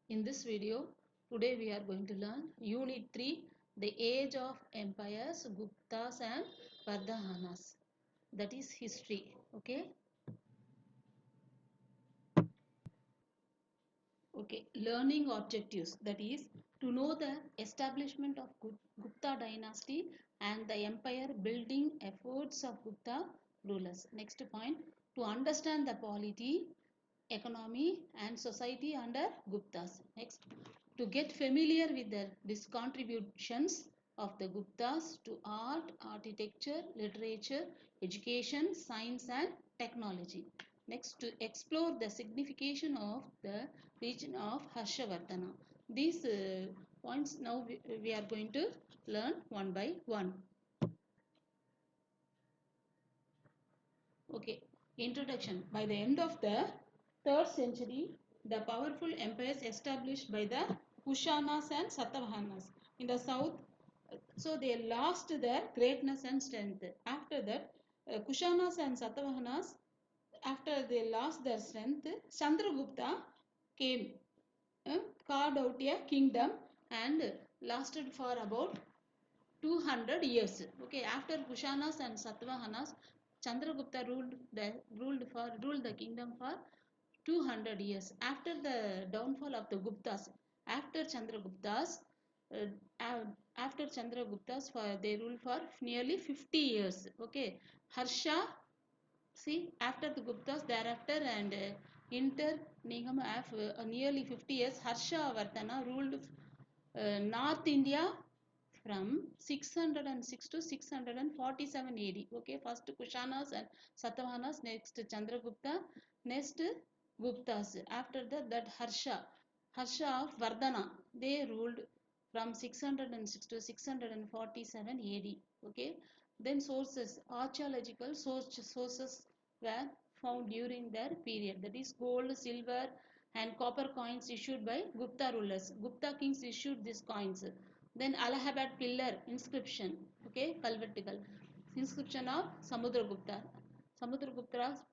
In this video, today we are going to learn Unit 3, the Age of Empires, Guptas and Vardhanas. That is history. Okay. Okay. Learning objectives. That is to know the establishment of Gupta dynasty and the empire building efforts of Gupta rulers. Next point, to understand the polity, economy and society under Guptas. Next, to get familiar with these contributions of the Guptas to art, architecture, literature, education, science and technology. Next, to explore the signification of the region of Harshavardhana. These points now we are going to learn one by one. Okay, introduction. By the end of the 3rd century, the powerful empires established by the Kushanas and Satavahanas in the south, so they lost their greatness and strength. After that, Kushanas and Satavahanas, after they lost their strength, Chandragupta came, carved out a kingdom and lasted for about 200 years. Okay, after Kushanas and Satavahanas, Chandragupta ruled the kingdom for 200 years. After the downfall of the Guptas, after Chandraguptas, uh, for they ruled for nearly 50 years. Okay, Harsha, see, after the Guptas, thereafter and inter Nigam of nearly 50 years, Harsha Vardhana ruled North India from 606 to 647 AD. Okay, first Kushanas and Satavahanas, next Chandragupta, next Guptas. After that Harsha of Vardhana, they ruled from 606 to 647 AD. Okay, then sources, archaeological sources were found during their period. That is gold, silver, and copper coins issued by Gupta rulers. Gupta kings issued these coins. Then Allahabad pillar inscription, okay, calvertical inscription of Samudragupta. Samudragupta's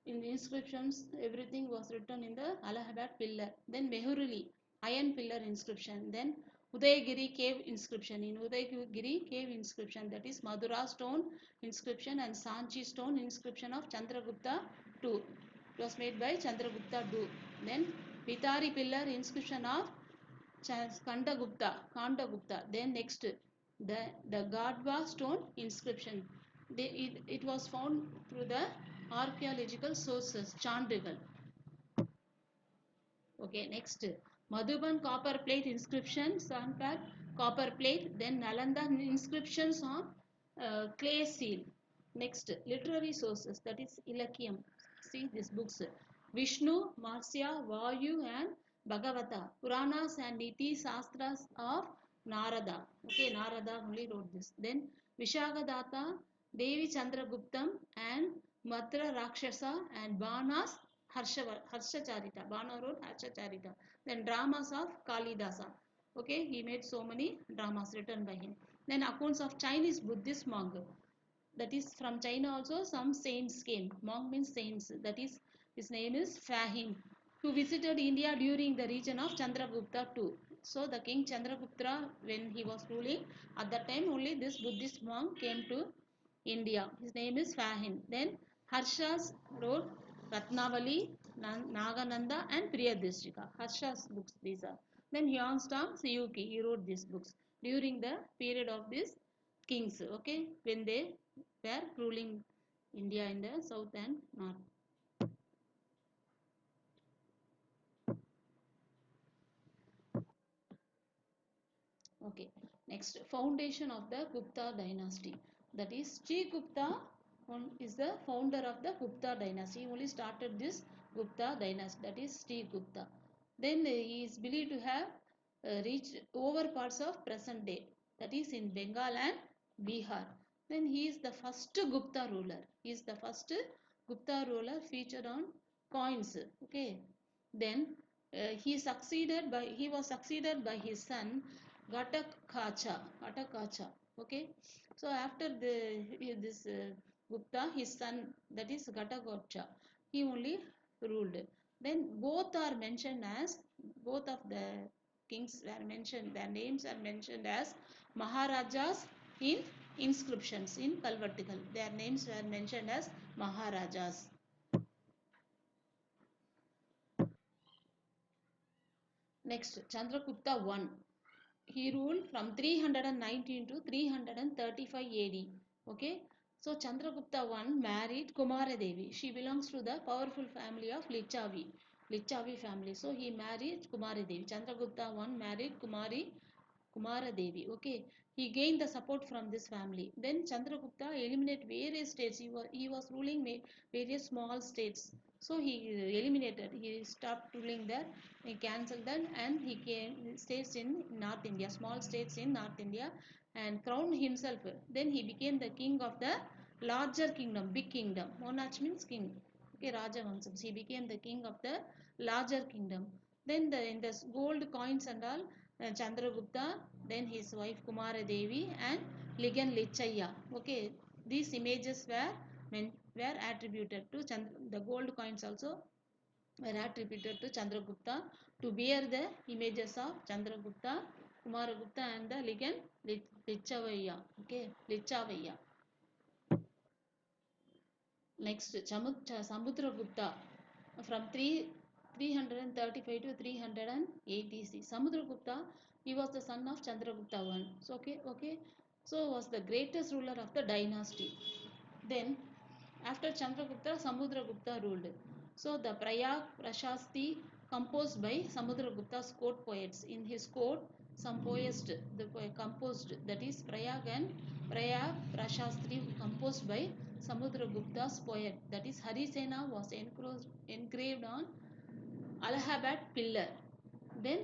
in the inscriptions, everything was written in the Allahabad pillar. Then Mehurli, iron pillar inscription. Then Udayagiri cave inscription. In Udayagiri cave inscription, that is Madura stone inscription and Sanchi stone inscription of Chandragupta II. It was made by Chandragupta II. Then Pitari pillar inscription of Kanda Gupta. Then next, the Gadwa stone inscription. It was found through the archaeological sources, Chandigal. Okay, next, Madhuban copper plate inscription, Sanpat copper plate, then Nalanda inscriptions on clay seal. Next, literary sources, that is Ilakiam. See these books, Vishnu, Marsya, Vayu and Bhagavata, Puranas and Niti Sastras of Narada. Okay, Narada only wrote this. Then Vishagadatta, Devi Chandraguptam and Matra Rakshasa and Banas Harshacharita. Bana wrote Harshacharita. Then dramas of Kalidasa. Okay, he made so many dramas written by him. Then accounts of Chinese Buddhist monk. That is from China also some saints came. Monk means saints. That is his name is Fahim, who visited India during the region of Chandragupta II. So the king Chandragupta, when he was ruling, at that time only this Buddhist monk came to India. His name is Fahim. Then Harshas wrote Ratnavali, Nagananda and Priyadeshika. Harsha's books these are. Then Hyanstam Siyuki, he wrote these books during the period of these kings, okay, when they were ruling India in the south and north. Okay, next, foundation of the Gupta dynasty. That is Sri Gupta is the founder of the Gupta dynasty. He only started this Gupta dynasty. That is Sri Gupta. Then he is believed to have reached over parts of present day. That is in Bengal and Bihar. Then he is the first Gupta ruler. He is the first Gupta ruler featured on coins. Okay. Then he was succeeded by his son Ghatakacha. Okay, so after this Gupta, his son, that is Ghatakacha, he only ruled. Then both of the kings were mentioned, their names are mentioned as Maharajas in inscriptions in Kalvattikal. Their names were mentioned as Maharajas. Next, Chandragupta I. He ruled from 319 to 335 AD. Okay. So Chandragupta I married Kumara Devi. She belongs to the powerful family of Lichavi family. So he married Kumara Devi. Chandragupta I married Kumara Devi. Okay. He gained the support from this family. Then Chandragupta eliminated various states. He was ruling various small states. So he eliminated. He stopped ruling there. He cancelled that and he came states in North India, small states in North India, and crowned himself. Then he became the king of the larger kingdom, big kingdom. Monarch means king. Okay, Raja Vamsams. He became the king of the larger kingdom. Then in the gold coins and all, Chandragupta, then his wife Kumara Devi and Ligan Lichaya. Okay, these images were attributed to the gold coins also were attributed to Chandragupta to bear the images of Chandragupta, Kumaragupta and the Ligan Lichavaya. Okay, Lichavaya. Next, Samudragupta from 335 to 380 Samudragupta, he was the son of Chandragupta I. So, okay. So, was the greatest ruler of the dynasty. Then, after Chandragupta, Samudragupta ruled. So, the Prayag Prashasti composed by Samudragupta's court poets. In his court, some poets composed, that is Prayag and Prayag Prashasti composed by Samudragupta's poet, that is Harisena, was engraved on Allahabad pillar. Then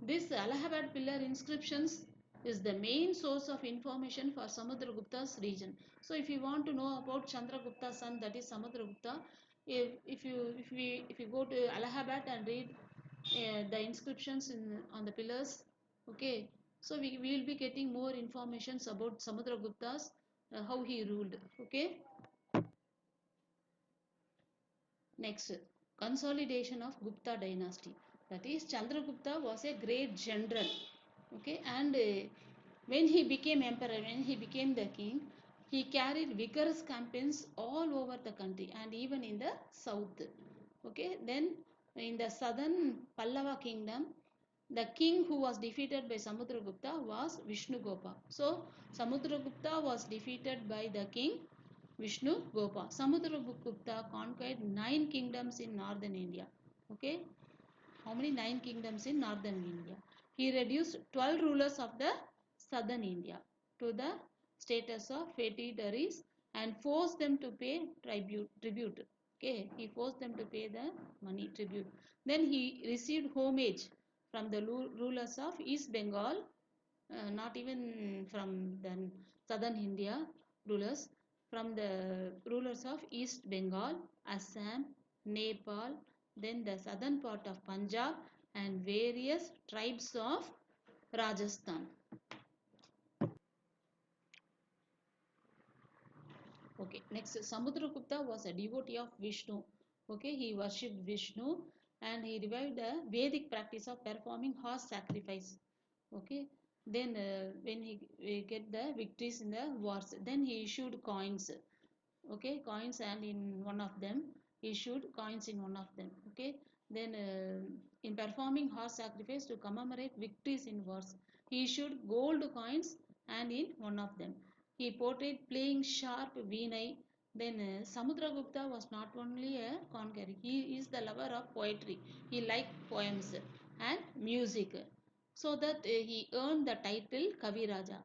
this Allahabad pillar inscriptions is the main source of information for Samudragupta's region. So if you want to know about Chandragupta's son, that is Samudragupta, if you go to Allahabad and read the inscriptions on the pillars, okay, so we will be getting more informations about Samudragupta's how he ruled. Okay. Next, consolidation of Gupta dynasty. That is, Chandragupta was a great general. Okay, and when he became emperor, when he became the king, he carried vigorous campaigns all over the country and even in the south. Okay, then in the southern Pallava kingdom, the king who was defeated by Samudragupta was Vishnugopa. So Samudragupta was defeated by the king Vishnugopa. Samudragupta conquered 9 kingdoms in northern India. Okay, how many? 9 kingdoms in northern India. He reduced 12 rulers of the southern India to the status of feudatories and forced them to pay tribute. Okay, he forced them to pay the money tribute. Then he received homage from the rulers of East Bengal, not even from the southern India rulers, from the rulers of East Bengal, Assam, Nepal, then the southern part of Punjab and various tribes of Rajasthan. Okay, next, Samudragupta was a devotee of Vishnu. Okay, he worshipped Vishnu and he revived the Vedic practice of performing horse sacrifice. Okay, then when he get the victories in the wars, then he issued coins. Okay, coins, and in one of them he issued coins in one of them. Okay, then in performing horse sacrifice to commemorate victories in wars, he issued gold coins, and in one of them he portrayed playing sharp Veenai. Then Samudragupta was not only a conqueror, he is the lover of poetry. He liked poems and music, so that he earned the title Kaviraja.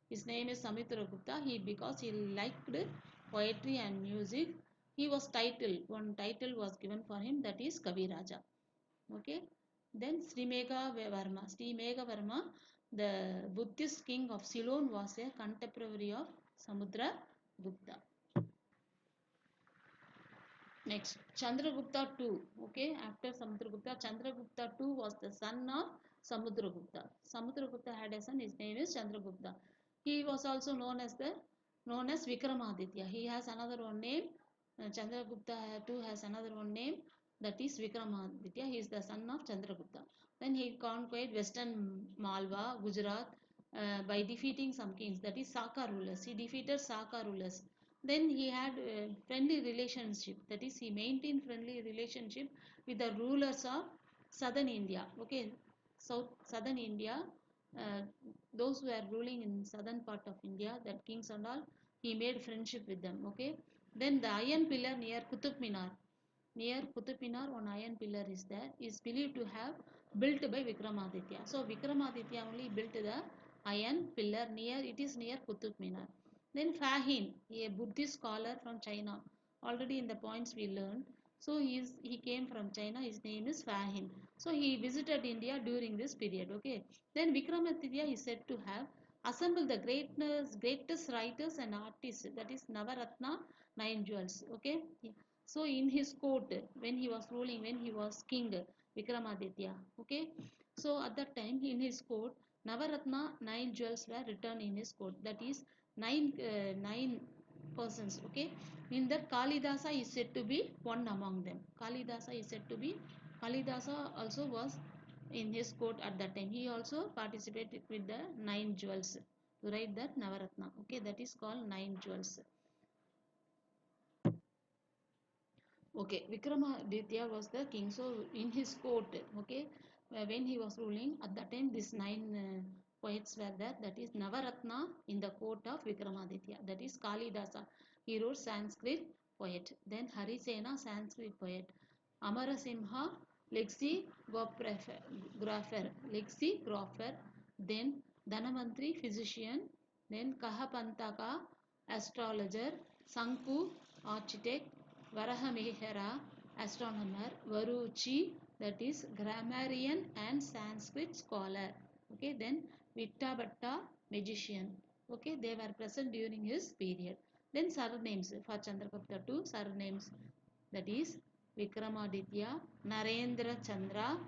His name is Samudragupta. Because he liked poetry and music, he was titled. One title was given for him, that is Kaviraja. Okay. Then Sri Megha Varma. Sri Megha Varma, the Buddhist king of Ceylon, was a contemporary of Samudragupta. Next, Chandragupta II. Okay, after Samudragupta, Chandragupta II was the son of Samudragupta. Samudragupta had a son. His name is Chandragupta. He was also known as Vikramaditya. He has another one name. Chandragupta II has another one name. that is Vikramaditya. He is the son of Chandragupta. Then he conquered western Malwa, Gujarat by defeating some kings, that is Saka rulers. He defeated Saka rulers. Then he had friendly relationship, that is he maintained friendly relationship with the rulers of southern India. Okay, southern India, uh, those who are ruling in southern part of India, that kings and all, he made friendship with them. Okay, then the iron pillar near Qutub Minar, near Qutub Minar, one iron pillar is there, is believed to have built by Vikramaditya. So Vikramaditya only built the iron pillar near, it is near Qutub Minar. Then Fahin, a Buddhist scholar from China. Already in the points we learned. So he came from China. His name is Fahin. So he visited India during this period. Okay. Then Vikramaditya is said to have assembled the greatest writers and artists. That is Navaratna, nine jewels. Okay. So in his court, when he was ruling, when he was king, Vikramaditya. Okay. So at that time in his court, Navaratna, nine jewels were written in his court. That is nine persons. Okay. In that Kalidasa is said to be one among them. Kalidasa is said to be, Kalidasa also was in his court at that time. He also participated with the nine jewels to write that Navaratna. Okay, that is called nine jewels. Okay, Vikramaditya was the king. So in his court, okay, when he was ruling at that time, these nine poets were there. That is Navaratna in the court of Vikramaditya. That is Kalidasa. He wrote Sanskrit poet. Then Harisena, Sanskrit poet. Amarasimha, lexicographer. Then Dhanavantri, physician. Then Kahapantaka, astrologer. Sanku, architect. Varahamihara, astronomer. Varuchi, that is grammarian and Sanskrit scholar. Okay, then Vittabhatta, magician. Okay, they were present during his period. Then surnames for Chandragupta II, surnames, that is Vikramaditya, Narendra Chandra,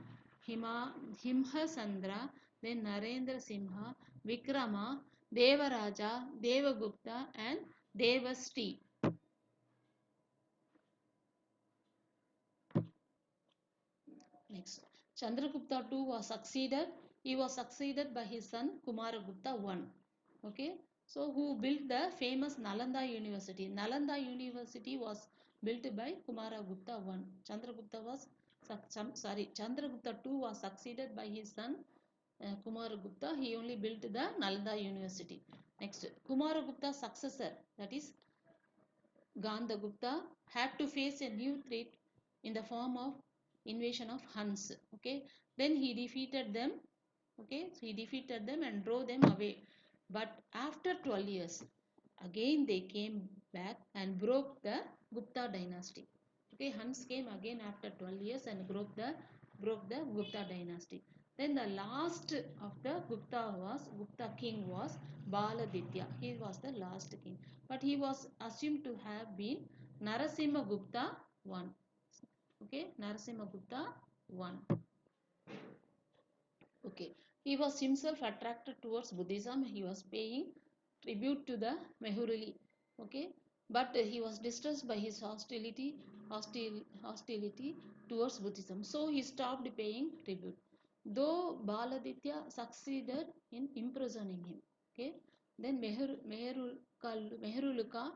Himha Sandra, then Narendra Simha, Vikrama, Devaraja, Devagupta and Devasti. Next, Chandragupta II was succeeded. He was succeeded by his son Kumaragupta I. Okay, so who built the famous Nalanda University? Nalanda University was built by Kumaragupta I. Chandragupta II was succeeded by his son Kumaragupta. He only built the Nalanda University. Next, Kumaragupta's successor, that is Gandhagupta, had to face a new threat in the form of invasion of Huns. Okay, then he defeated them. Okay, so he defeated them and drove them away. But after 12 years, again they came back and broke the Gupta dynasty. Okay, Huns came again after 12 years and broke the Gupta dynasty. Then the last of the Gupta king was Baladitya. He was the last king, but he was assumed to have been Narasimha Gupta I. Okay, Narasimha Gupta I. Okay, he was himself attracted towards Buddhism. He was paying tribute to the Mehuruli. Okay, but he was distressed by his hostility towards Buddhism. So he stopped paying tribute. Though Baladitya succeeded in imprisoning him. Okay, then Meheruluka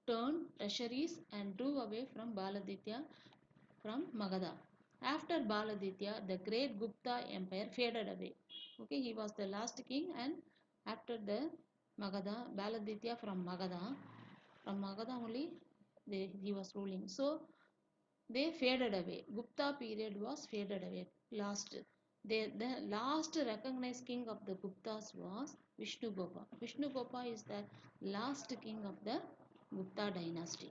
turned treasuries and drove away from Baladitya from Magadha. After Baladitya, the great Gupta empire faded away. Okay, he was the last king, and after the Magadha, Baladitya from Magadha only he was ruling. So they faded away. Gupta period was faded away. The last recognized king of the Guptas was Vishnugopa. Vishnugopa is the last king of the Gupta dynasty.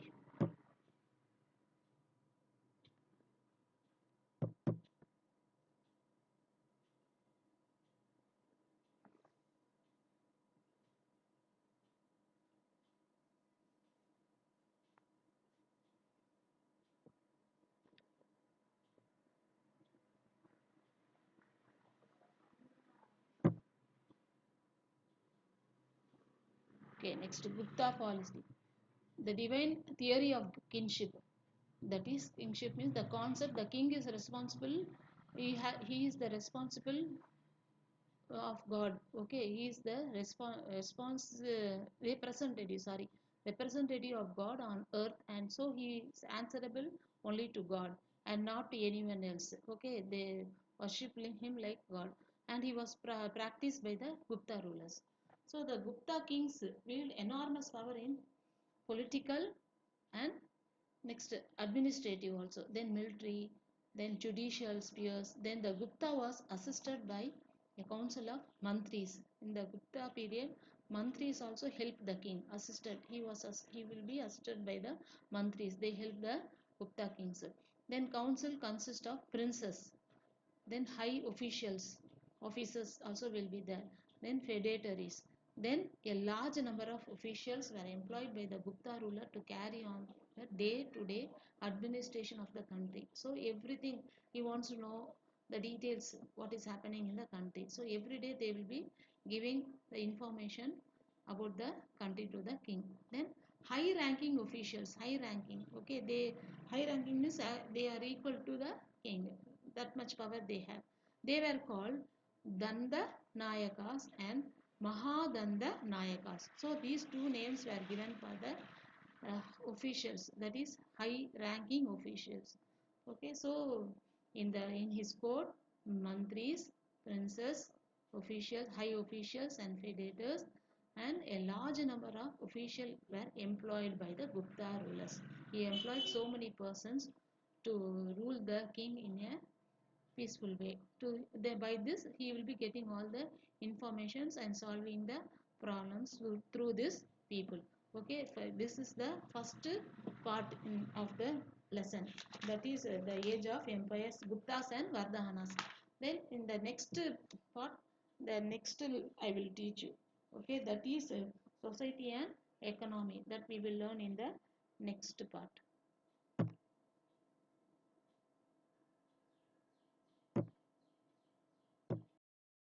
Okay, next Gupta policy. The divine theory of kinship. That is, kingship means the concept the king is responsible. He is the responsible of God. Okay, he is the representative of God on earth, and so he is answerable only to God and not to anyone else. Okay, they worship him like God, and he was practiced by the Gupta rulers. So the Gupta kings wield enormous power in political and next administrative also, then military, then judicial spheres. Then the Gupta was assisted by a council of mantris. In the Gupta period, mantris also helped the king. Assisted, he will be assisted by the mantris. They help the Gupta kings. Then council consists of princes, then high officers also will be there, then feudatories. Then a large number of officials were employed by the Gupta ruler to carry on the day-to-day administration of the country. So everything, he wants to know the details what is happening in the country, so every day they will be giving the information about the country to the king. Then high ranking officials, high ranking, okay, they high ranking means they are equal to the king, that much power they have. They were called Danda Nayakas and Mahadanda Nayakas. So these two names were given for the officials, that is high ranking officials. Okay, so in his court, mantris, princes, officials, high officials and feudatories, and a large number of officials were employed by the Gupta rulers. He employed so many persons to rule the king in a peaceful way. By this he will be getting all the informations and solving the problems through this people. Okay, this is the first part of the lesson, that is the age of empires, Guptas and Vardhanas. Then in the next part, the next I will teach you. Okay, that is society and economy, that we will learn in the next part.